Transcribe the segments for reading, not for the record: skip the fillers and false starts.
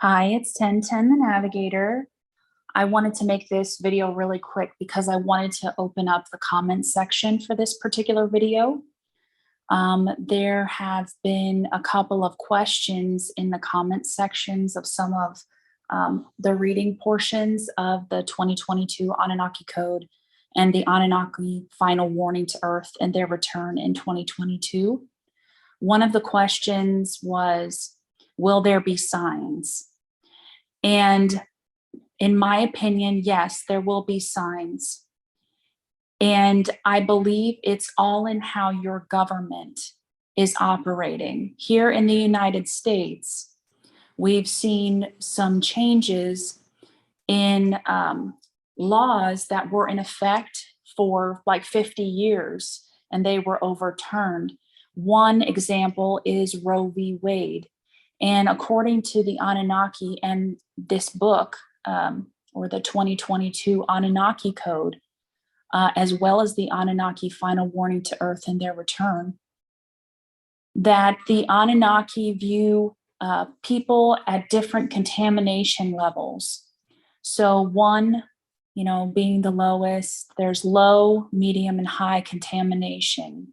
Hi, it's 1010 the Navigator. I wanted to make this video really quick because I wanted to open up the comments section for this particular video. There have been a couple of questions in the comments sections of some of the reading portions of the 2022 Anunnaki Code and the Anunnaki Final Warning to Earth and their return in 2022. One of the questions was, will there be signs? And in my opinion, yes, there will be signs. And I believe it's all in how your government is operating. Here in the United States, we've seen some changes in laws that were in effect for like 50 years, and they were overturned. One example is Roe v. Wade. And according to the Anunnaki and this book, or the 2022 Anunnaki Code, as well as the Anunnaki Final Warning to Earth and their return, that the Anunnaki view people at different contamination levels. So one, being the lowest, there's low, medium, and high contamination.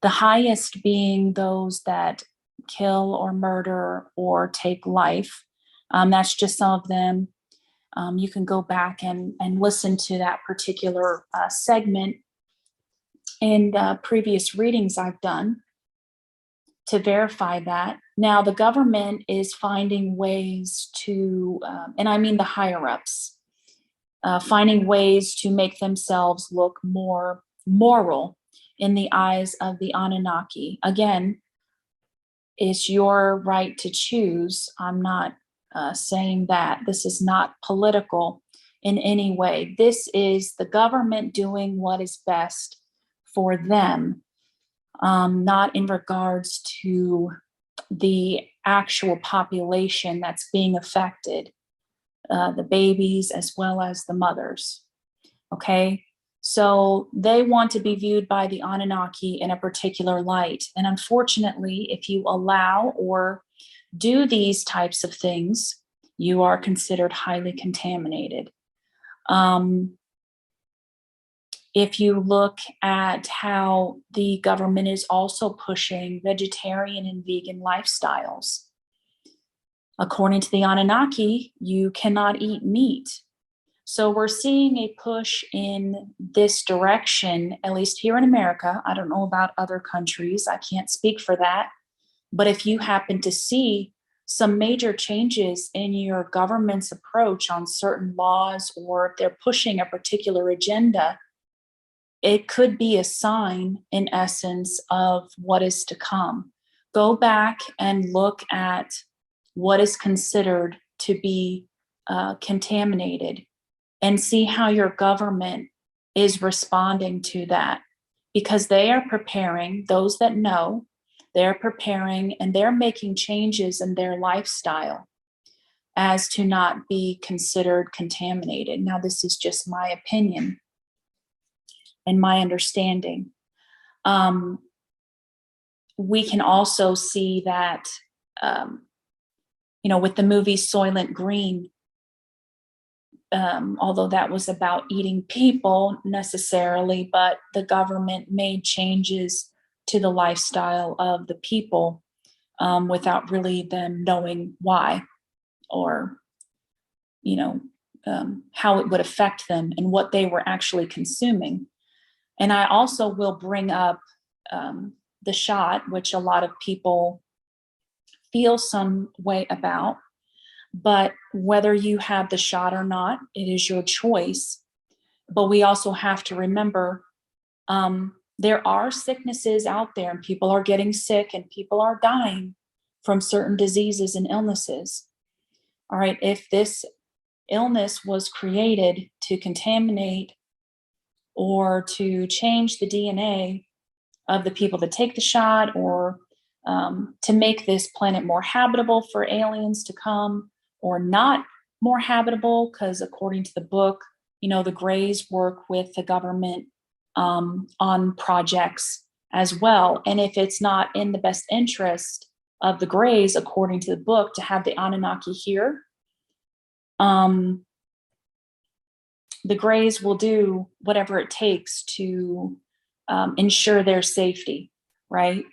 The highest being those that kill or murder or take life. That's just some of them. You can go back and listen to that particular segment in previous readings I've done to verify that. Now the government is finding ways to, and I mean the higher ups, finding ways to make themselves look more moral in the eyes of the Anunnaki. Again, it's your right to choose. I'm not saying that. This is not political in any way. This is the government doing what is best for them, not in regards to the actual population that's being affected, the babies as well as the mothers. Okay? So they want to be viewed by the Anunnaki in a particular light. And unfortunately, if you allow or do these types of things, you are considered highly contaminated. If you look at how the government is also pushing vegetarian and vegan lifestyles, according to the Anunnaki, you cannot eat meat. So we're seeing a push in this direction, at least here in America. I don't know about other countries. I can't speak for that. But if you happen to see some major changes in your government's approach on certain laws, or if they're pushing a particular agenda, it could be a sign, in essence, of what is to come. Go back and look at what is considered to be contaminated, and see how your government is responding to that, because they are preparing, those that know, they're preparing and they're making changes in their lifestyle as to not be considered contaminated. Now, this is just my opinion and my understanding. We can also see that, with the movie Soylent Green, although that was about eating people necessarily, but the government made changes to the lifestyle of the people without really them knowing why, or how it would affect them and what they were actually consuming. And I also will bring up the shot, which a lot of people feel some way about. But whether you have the shot or not, it is your choice. But we also have to remember there are sicknesses out there, and people are getting sick and people are dying from certain diseases and illnesses. All right, if this illness was created to contaminate or to change the DNA of the people that take the shot, or to make this planet more habitable for aliens to come, or not more habitable, because according to the book, the Greys work with the government on projects as well. And if it's not in the best interest of the Greys, according to the book, to have the Anunnaki here. The Greys will do whatever it takes to ensure their safety, right?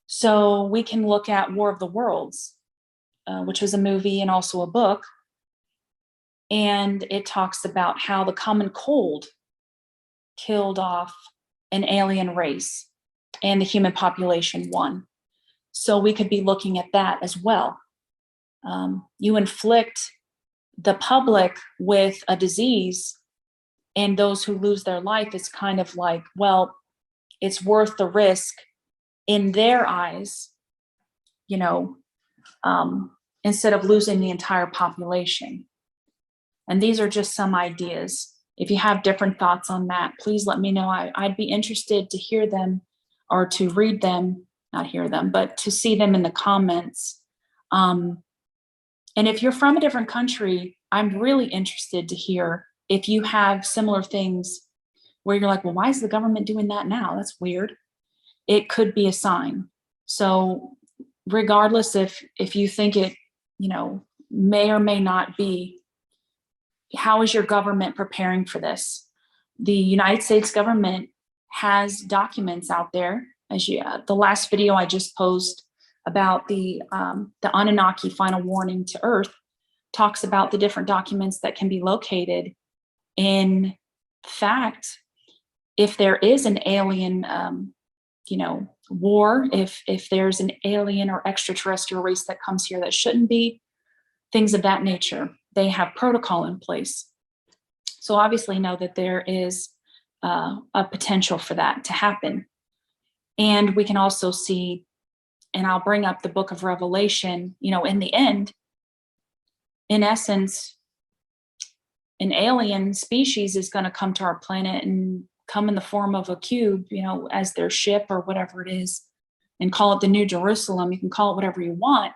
So we can look at War of the Worlds, which was a movie and also a book. And it talks about how the common cold killed off an alien race and the human population won. So we could be looking at that as well. You inflict the public with a disease, and those who lose their life, it's kind of like, well, it's worth the risk in their eyes, you know, instead of losing the entire population. And these are just some ideas. If you have different thoughts on that, please let me know. I'd be interested to hear them, or to read them, not hear them, but to see them in the comments. And if you're from a different country, I'm really interested to hear if you have similar things where you're like, well, why is the government doing that now? That's weird. It could be a sign. So regardless if you think it, you know, may or may not be, how is your government preparing for this? The United States government has documents out there. As the last video I just posted about the Anunnaki final warning to Earth talks about the different documents that can be located. In fact, if there is an alien, war, if there's an alien or extraterrestrial race that comes here that shouldn't be, things of that nature, they have protocol in place. So obviously know that there is a potential for that to happen. And we can also see, and I'll bring up the book of Revelation, in the end, in essence, an alien species is going to come to our planet and come in the form of a cube, as their ship or whatever it is, and call it the New Jerusalem. You can call it whatever you want.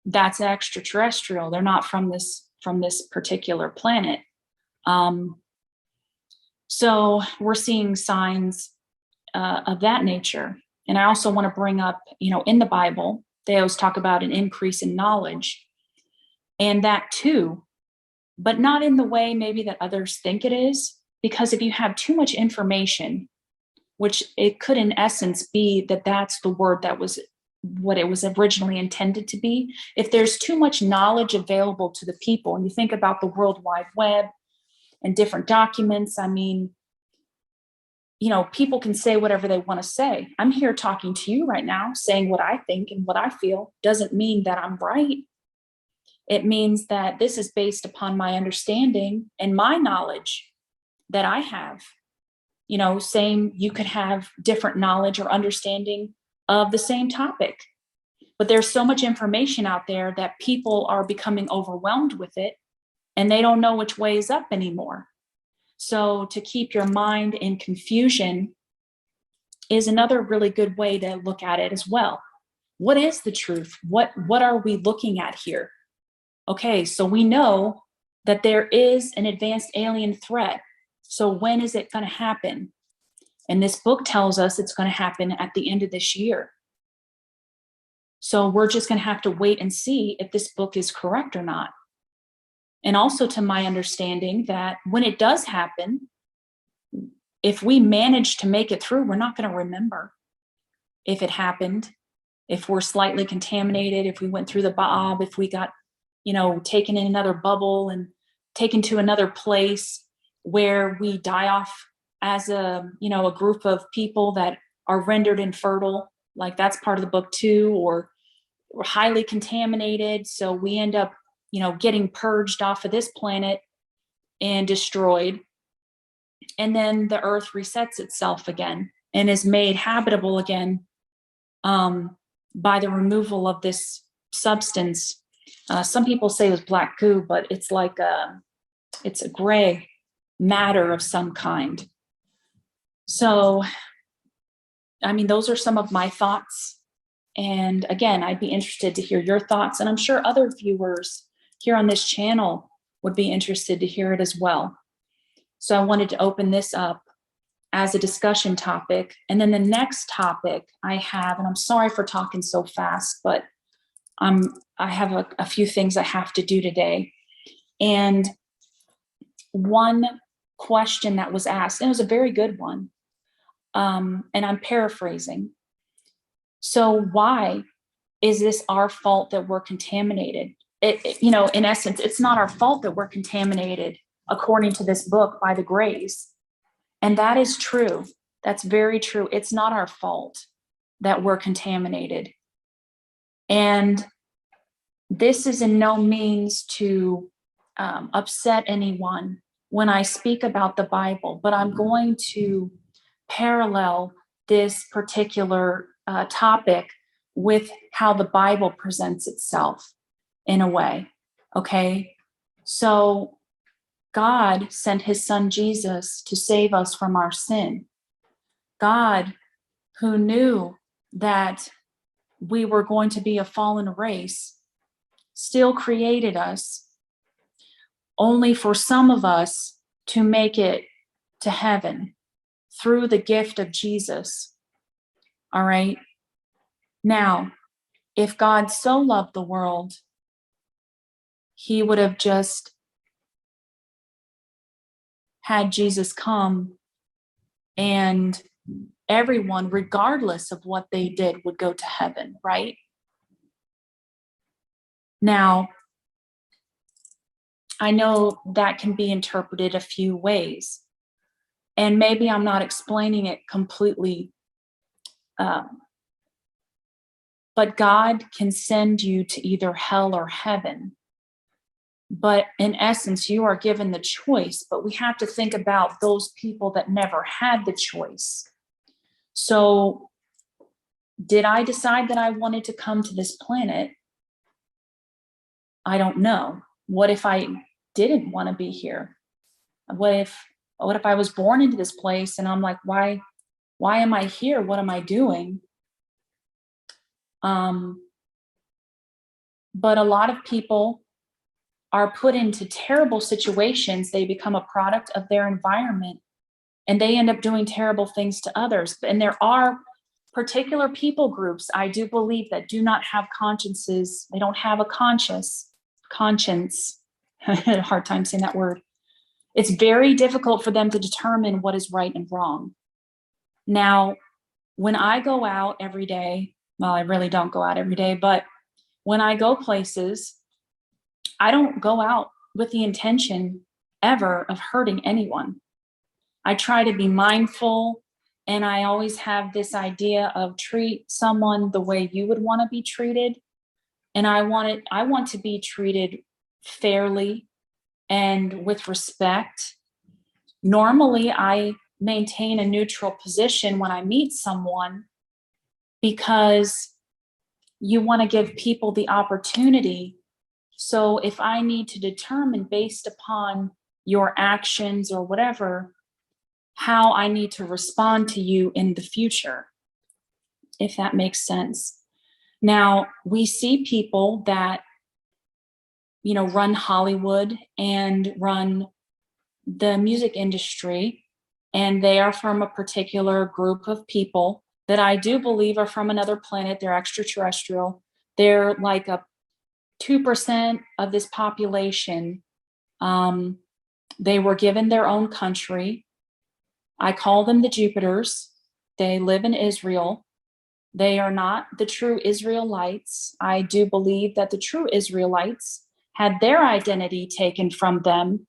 That's extraterrestrial. They're not from this particular planet. So we're seeing signs of that nature. And I also want to bring up, in the Bible, they always talk about an increase in knowledge, and that too, but not in the way maybe that others think it is. Because if you have too much information, which it could in essence be that that's the word that was what it was originally intended to be. If there's too much knowledge available to the people, and you think about the World Wide Web and different documents, I mean, people can say whatever they want to say. I'm here talking to you right now, saying what I think and what I feel. Doesn't mean that I'm right. It means that this is based upon my understanding and my knowledge that I have. Same, you could have different knowledge or understanding of the same topic, but there's so much information out there that people are becoming overwhelmed with it, and they don't know which way is up anymore. So to keep your mind in confusion is another really good way to look at it as well. What is the truth? What are we looking at here? Okay, so we know that there is an advanced alien threat. So when is it going to happen? And this book tells us it's going to happen at the end of this year. So we're just going to have to wait and see if this book is correct or not. And also, to my understanding, that when it does happen, if we manage to make it through, we're not going to remember if it happened, if we're slightly contaminated, if we went through the Baab, if we got, taken in another bubble and taken to another place where we die off as a group of people that are rendered infertile, like that's part of the book too, or we're highly contaminated. So we end up, getting purged off of this planet and destroyed. And then the earth resets itself again and is made habitable again by the removal of this substance. Some people say it was black goo, but it's like it's a gray matter of some kind. So, I mean, those are some of my thoughts. And again, I'd be interested to hear your thoughts. And I'm sure other viewers here on this channel would be interested to hear it as well. So I wanted to open this up as a discussion topic. And then the next topic I have, and I'm sorry for talking so fast, but I have a few things I have to do today. And one question that was asked, and it was a very good one, and I'm paraphrasing. So why is this our fault that we're contaminated? In essence, it's not our fault that we're contaminated, according to this book, by the Greys. And that is true. That's very true. It's not our fault that we're contaminated. And this is in no means to upset anyone when I speak about the Bible, but I'm going to parallel this particular topic with how the Bible presents itself in a way. Okay. So God sent his son Jesus to save us from our sin. God, who knew that we were going to be a fallen race, still created us, only for some of us to make it to heaven through the gift of Jesus. All right. Now, if God so loved the world, he would have just had Jesus come, and everyone, regardless of what they did, would go to heaven, right? Now, I know that can be interpreted a few ways, and maybe I'm not explaining it completely, but God can send you to either hell or heaven. But in essence, you are given the choice, but we have to think about those people that never had the choice. So, did I decide that I wanted to come to this planet? I don't know. What if I didn't want to be here? What if I was born into this place and I'm like, why am I here? What am I doing? But a lot of people are put into terrible situations. They become a product of their environment, and they end up doing terrible things to others. And there are particular people groups, I do believe, that do not have consciences. They don't have a conscience. I had a hard time saying that word. It's very difficult for them to determine what is right and wrong. Now, when I go out every day, well, I really don't go out every day, but when I go places, I don't go out with the intention ever of hurting anyone. I try to be mindful, and I always have this idea of treat someone the way you would want to be treated. And I want to be treated fairly and with respect. Normally, I maintain a neutral position when I meet someone, because you want to give people the opportunity. So if I need to determine, based upon your actions or whatever, how I need to respond to you in the future, if that makes sense. Now, we see people that, run Hollywood and run the music industry, and they are from a particular group of people that I do believe are from another planet. They're extraterrestrial. They're like a 2% of this population. They were given their own country. I call them the Jupiters. They live in Israel. They are not the true Israelites. I do believe that the true Israelites had their identity taken from them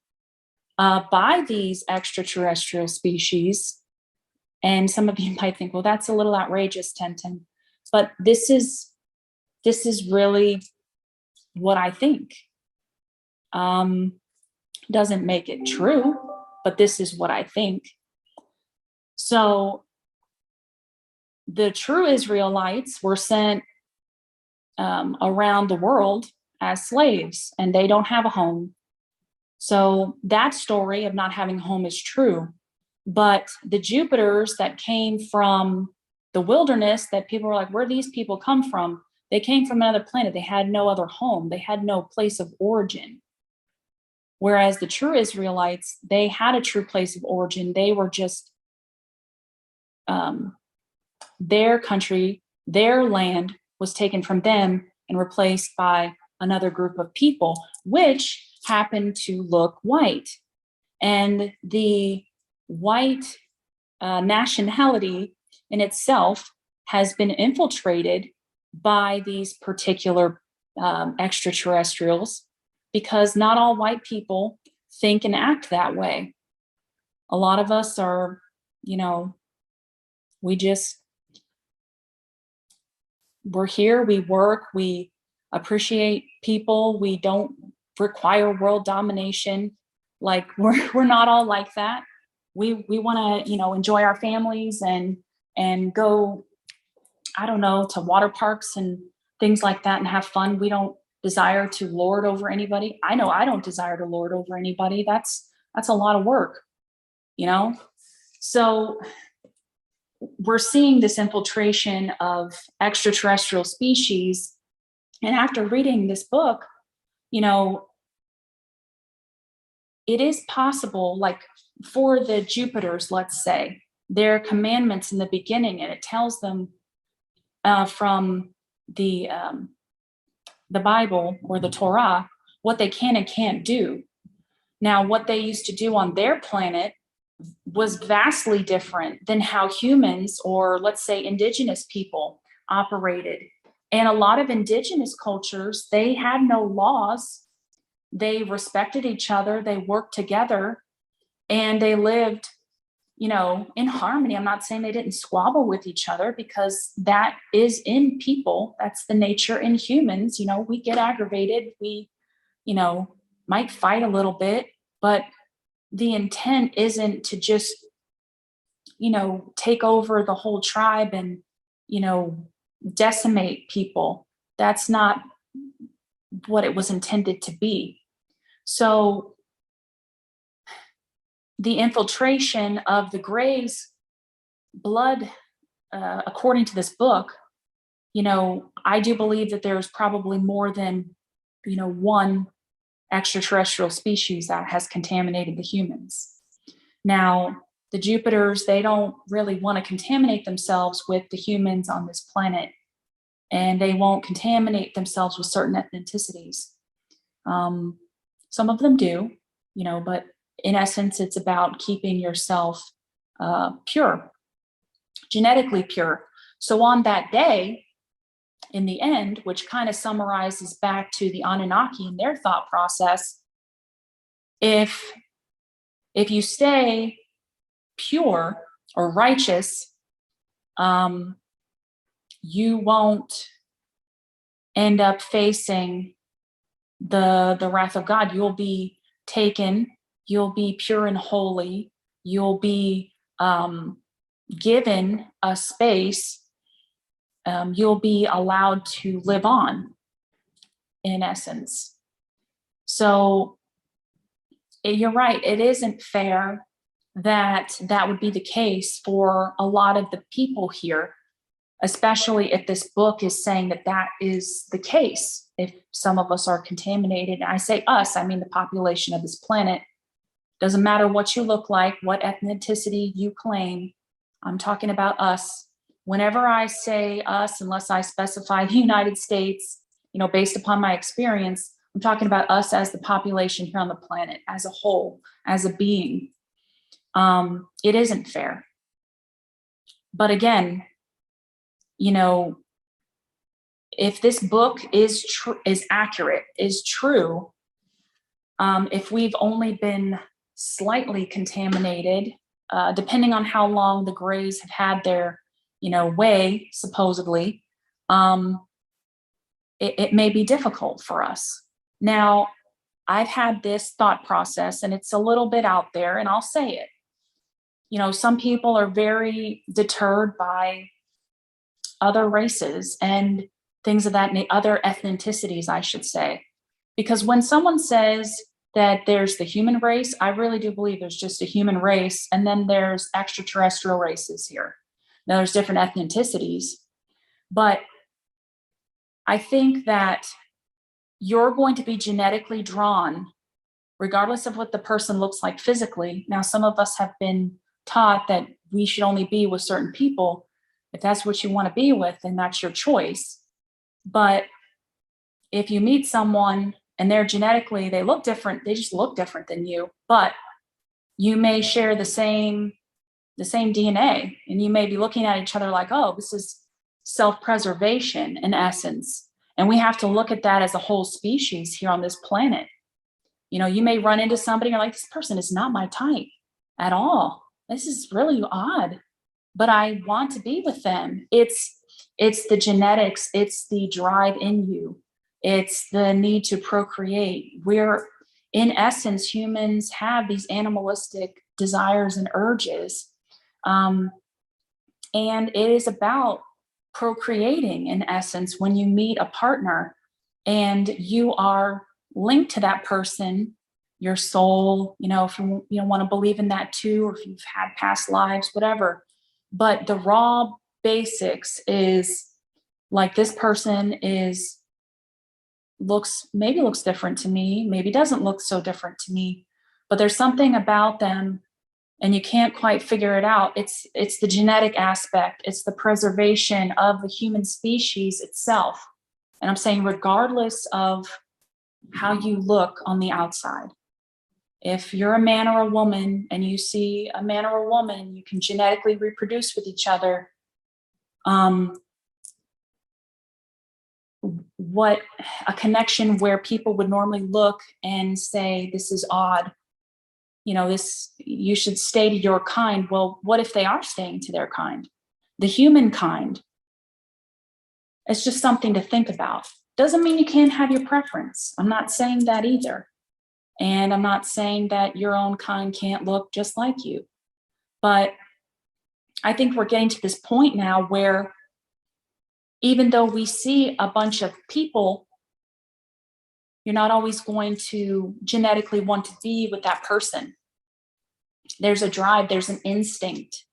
by these extraterrestrial species. And some of you might think, well, that's a little outrageous, Tenten. But this is really what I think. Doesn't make it true, but this is what I think. So the true Israelites were sent around the world as slaves, and they don't have a home. So that story of not having a home is true. But the Jupiters that came from the wilderness, that people were like, where do these people come from? They came from another planet. They had no other home. They had no place of origin. Whereas the true Israelites, they had a true place of origin. They were just their country, their land was taken from them, and replaced by another group of people, which happen to look white. And the white nationality in itself has been infiltrated by these particular extraterrestrials, because not all white people think and act that way. A lot of us are, we're here, we work, we appreciate people, we don't require world domination. Like we're not all like that. We want to, enjoy our families and go, I don't know, to water parks and things like that and have fun. We don't desire to lord over anybody. I know I don't desire to lord over anybody. That's a lot of work, So we're seeing this infiltration of extraterrestrial species. And after reading this book, it is possible, like for the Jupiters, let's say, their commandments in the beginning, and it tells them from the Bible or the Torah what they can and can't do. Now, what they used to do on their planet was vastly different than how humans, or let's say indigenous people, operated. And a lot of indigenous cultures, they had no laws. They respected each other, they worked together, and they lived, in harmony. I'm not saying they didn't squabble with each other, because that is in people. That's the nature in humans. We get aggravated. We, might fight a little bit, but the intent isn't to just, take over the whole tribe and, decimate people. That's not what it was intended to be. So the infiltration of the Greys' blood, according to this book, I do believe that there's probably more than, one extraterrestrial species that has contaminated the humans. Now, the Jupiters, they don't really want to contaminate themselves with the humans on this planet, and they won't contaminate themselves with certain ethnicities. Some of them do, but in essence, it's about keeping yourself pure, genetically pure. So on that day, in the end, which kind of summarizes back to the Anunnaki and their thought process, if you stay pure or righteous, you won't end up facing the wrath of God. You'll be taken, you'll be pure and holy, you'll be given a space, you'll be allowed to live on, in essence. So you're right, it isn't fair that would be the case for a lot of the people here, especially if this book is saying that is the case. If some of us are contaminated, and I say us, I mean the population of this planet. Doesn't matter what you look like, what ethnicity you claim, I'm talking about us. Whenever I say us, unless I specify the United States, based upon my experience, I'm talking about us as the population here on the planet, as a whole, as a being. It isn't fair. But again, if this book is accurate, is true, if we've only been slightly contaminated, depending on how long the Greys have had their, way, supposedly, it may be difficult for us. Now, I've had this thought process, and it's a little bit out there, and I'll say it. Some people are very deterred by other races and things of that, other ethnicities, I should say. Because when someone says that there's the human race, I really do believe there's just a human race, and then there's extraterrestrial races here. Now, there's different ethnicities, but I think that you're going to be genetically drawn, regardless of what the person looks like physically. Now, some of us have been taught that we should only be with certain people. If that's what you want to be with, then that's your choice. But if you meet someone and they're genetically, they look different, they just look different than you, but you may share the same DNA, and you may be looking at each other like, oh, this is self-preservation in essence. And we have to look at that as a whole species here on this planet. You know, you may run into somebody, you're like, this person is not my type at all. This is really odd, but I want to be with them. It's the genetics, it's the drive in you, it's the need to procreate. We're, in essence, humans have these animalistic desires and urges. And it is about procreating, in essence, when you meet a partner and you are linked to that person, your soul, you know, if you want to believe in that too, or if you've had past lives, whatever. But the raw basics is like, this person looks different to me, maybe doesn't look so different to me, but there's something about them and you can't quite figure it out. It's the genetic aspect. It's the preservation of the human species itself. And I'm saying, regardless of how you look on the outside, if you're a man or a woman and you see a man or a woman, you can genetically reproduce with each other. What a connection where people would normally look and say, this is odd. You know, this, you should stay to your kind. Well, what if they are staying to their kind? The human kind. It's just something to think about. Doesn't mean you can't have your preference. I'm not saying that either. And I'm not saying that your own kind can't look just like you. But I think we're getting to this point now where, even though we see a bunch of people, you're not always going to genetically want to be with that person. There's a drive, there's an instinct.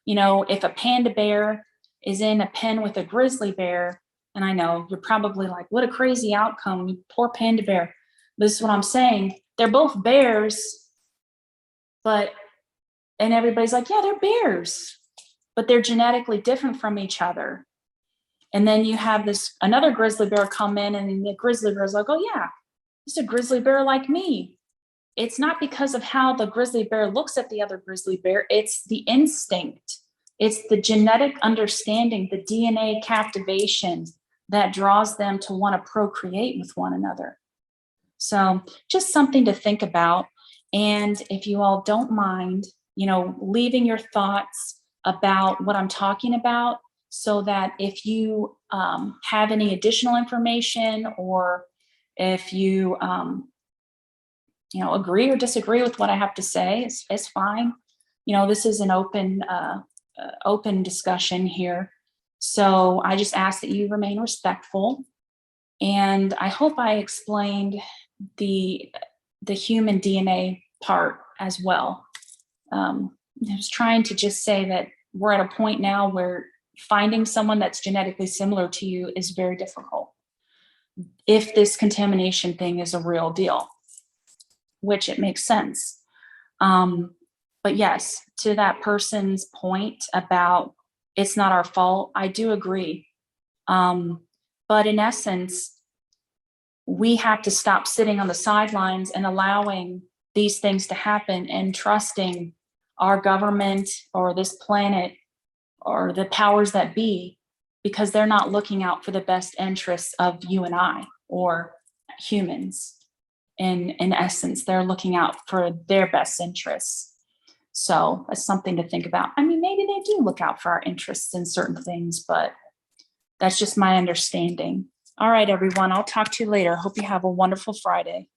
You know, if a panda bear is in a pen with a grizzly bear, and I know you're probably like, what a crazy outcome, poor panda bear. This is what I'm saying. They're both bears, and everybody's like, yeah, they're bears, but they're genetically different from each other. And then you have another grizzly bear come in, and the grizzly bear is like, oh yeah, it's a grizzly bear like me. It's not because of how the grizzly bear looks at the other grizzly bear. It's the instinct. It's the genetic understanding, the DNA captivation that draws them to want to procreate with one another. So just something to think about. And if you all don't mind, leaving your thoughts about what I'm talking about, so that if you have any additional information, or if you agree or disagree with what I have to say, it's fine. This is an open discussion here. So I just ask that you remain respectful. And I hope I explained the human DNA part as well. I was trying to just say that we're at a point now where finding someone that's genetically similar to you is very difficult, if this contamination thing is a real deal, which it makes sense. But yes, to that person's point about it's not our fault, I do agree. But in essence, we have to stop sitting on the sidelines and allowing these things to happen and trusting our government or this planet or the powers that be, because they're not looking out for the best interests of you and I, or humans. In essence, they're looking out for their best interests. So that's something to think about. I mean, maybe they do look out for our interests in certain things, but that's just my understanding. All right, everyone, I'll talk to you later. Hope you have a wonderful Friday.